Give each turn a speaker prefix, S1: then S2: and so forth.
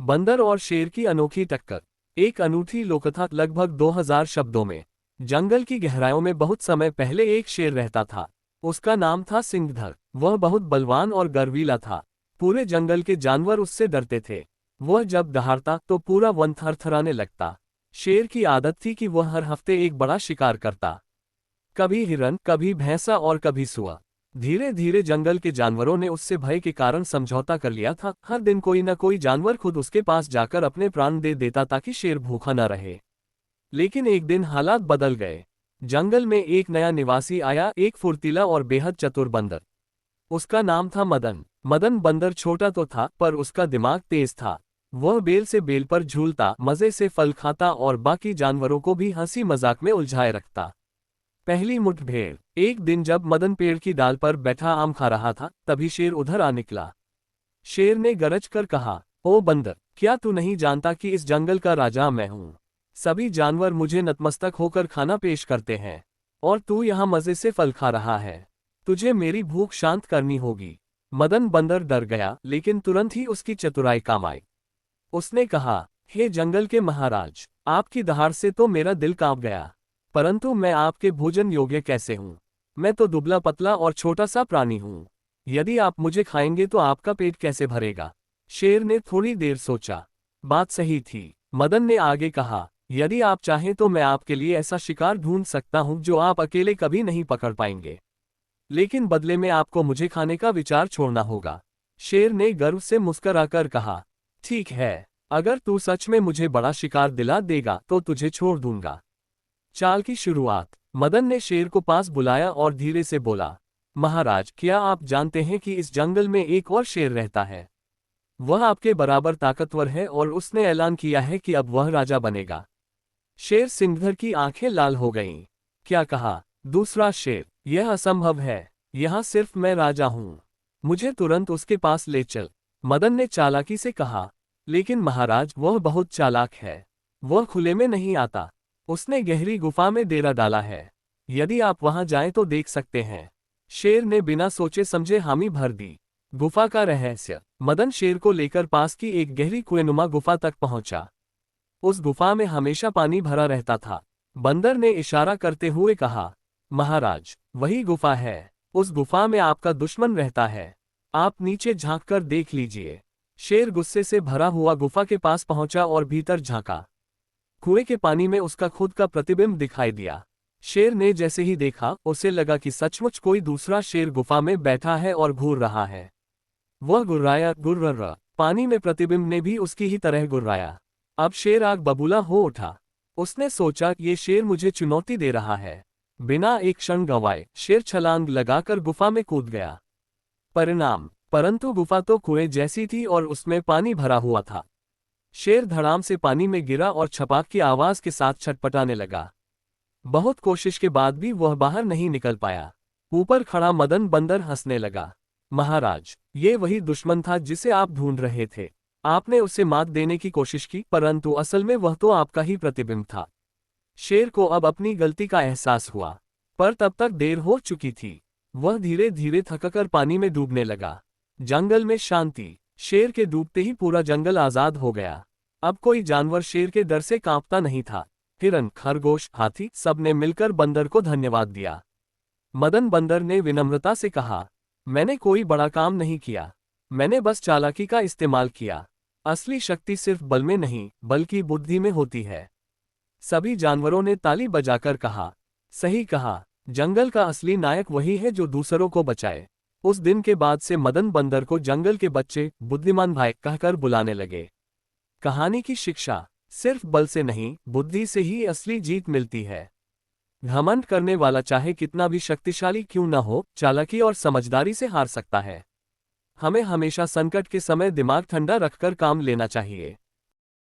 S1: बंदर और शेर की अनोखी टक्कर। एक अनूठी लोककथा लगभग 2000 शब्दों में। जंगल की गहराइयों में बहुत समय पहले एक शेर रहता था। उसका नाम था सिंहधर। वह बहुत बलवान और गर्वीला था। पूरे जंगल के जानवर उससे डरते थे। वह जब दहाड़ता तो पूरा वन थरथराने लगता। शेर की आदत थी कि वह हर हफ्ते एक बड़ा शिकार करता। कभी हिरन, कभी भैंसा और कभी सुअर। धीरे धीरे जंगल के जानवरों ने उससे भय के कारण समझौता कर लिया था। हर दिन कोई न कोई जानवर खुद उसके पास जाकर अपने प्राण दे देता ताकि शेर भूखा न रहे। लेकिन एक दिन हालात बदल गए। जंगल में एक नया निवासी आया, एक फुर्तीला और बेहद चतुर बंदर। उसका नाम था मदन। मदन बंदर छोटा तो था, पर उसका दिमाग तेज था। वह बेल से बेल पर झूलता, मजे से फल खाता और बाकी जानवरों को भी हंसी मजाक में उलझाए रखता। पहली मुठभेड़। एक दिन जब मदन पेड़ की डाल पर बैठा आम खा रहा था, तभी शेर उधर आ निकला। शेर ने गरज कर कहा, ओ बंदर, क्या तू नहीं जानता कि इस जंगल का राजा मैं हूँ? सभी जानवर मुझे नतमस्तक होकर खाना पेश करते हैं, और तू यहाँ मजे से फल खा रहा है। तुझे मेरी भूख शांत करनी होगी। मदन बंदर डर गया, लेकिन तुरंत ही उसकी चतुराई काम आई। उसने कहा, हे जंगल के महाराज, आपकी दहाड़ से तो मेरा दिल कांप गया। परंतु मैं आपके भोजन योग्य कैसे हूँ? मैं तो दुबला पतला और छोटा सा प्राणी हूँ। यदि आप मुझे खाएंगे तो आपका पेट कैसे भरेगा? शेर ने थोड़ी देर सोचा। बात सही थी। मदन ने आगे कहा, यदि आप चाहें तो मैं आपके लिए ऐसा शिकार ढूंढ सकता हूँ जो आप अकेले कभी नहीं पकड़ पाएंगे। लेकिन बदले में आपको मुझे खाने का विचार छोड़ना होगा। शेर ने गर्व से मुस्कुराकर कहा, ठीक है, अगर तू सच में मुझे बड़ा शिकार दिला देगा तो तुझे छोड़ दूंगा। चाल की शुरुआत। मदन ने शेर को पास बुलाया और धीरे से बोला, महाराज, क्या आप जानते हैं कि इस जंगल में एक और शेर रहता है? वह आपके बराबर ताकतवर है और उसने ऐलान किया है कि अब वह राजा बनेगा। शेर सिंहधर की आंखें लाल हो गईं। क्या कहा? दूसरा शेर, यह असंभव है। यहाँ सिर्फ मैं राजा हूँ। मुझे तुरंत उसके पास ले चल। मदन ने चालाकी से कहा, लेकिन महाराज, वह बहुत चालाक है। वह खुले में नहीं आता। उसने गहरी गुफा में डेरा डाला है। यदि आप वहां जाएं तो देख सकते हैं। शेर ने बिना सोचे समझे हामी भर दी। गुफा का रहस्य। मदन शेर को लेकर पास की एक गहरी कुएंनुमा गुफा तक पहुंचा। उस गुफा में हमेशा पानी भरा रहता था। बंदर ने इशारा करते हुए कहा, महाराज, वही गुफा है। उस गुफा में आपका दुश्मन रहता है। आप नीचे झांककर देख लीजिए। शेर गुस्से से भरा हुआ गुफा के पास पहुंचा और भीतर झांका। कुएं के पानी में उसका खुद का प्रतिबिंब दिखाई दिया। शेर ने जैसे ही देखा, उसे लगा कि सचमुच कोई दूसरा शेर गुफा में बैठा है और घूर रहा है। वह गुर्राया, गुर्र। पानी में प्रतिबिंब ने भी उसकी ही तरह गुर्राया। अब शेर आग बबूला हो उठा। उसने सोचा, ये शेर मुझे चुनौती दे रहा है। बिना एक क्षण गंवाए शेर छलांग लगाकर गुफा में कूद गया। परिणाम। परंतु गुफा तो कुएं जैसी थी और उसमें पानी भरा हुआ था। शेर धड़ाम से पानी में गिरा और छपाक की आवाज के साथ छटपटाने लगा। बहुत कोशिश के बाद भी वह बाहर नहीं निकल पाया। ऊपर खड़ा मदन बंदर हंसने लगा। महाराज, ये वही दुश्मन था जिसे आप ढूंढ रहे थे। आपने उसे मात देने की कोशिश की, परंतु असल में वह तो आपका ही प्रतिबिंब था। शेर को अब अपनी गलती का एहसास हुआ, पर तब तक देर हो चुकी थी। वह धीरे धीरे थककर पानी में डूबने लगा। जंगल में शांति। शेर के डूबते ही पूरा जंगल आजाद हो गया। अब कोई जानवर शेर के डर से कांपता नहीं था। हिरन, खरगोश, हाथी, सब ने मिलकर बंदर को धन्यवाद दिया। मदन बंदर ने विनम्रता से कहा, मैंने कोई बड़ा काम नहीं किया। मैंने बस चालाकी का इस्तेमाल किया। असली शक्ति सिर्फ बल में नहीं, बल्कि बुद्धि में होती है। सभी जानवरों ने ताली बजाकर कहा, सही कहा। जंगल का असली नायक वही है जो दूसरों को बचाए। उस दिन के बाद से मदन बंदर को जंगल के बच्चे बुद्धिमान भाई कहकर बुलाने लगे। कहानी की शिक्षा। सिर्फ बल से नहीं, बुद्धि से ही असली जीत मिलती है। घमंड करने वाला चाहे कितना भी शक्तिशाली क्यों न हो, चालाकी और समझदारी से हार सकता है। हमें हमेशा संकट के समय दिमाग ठंडा रखकर काम लेना चाहिए।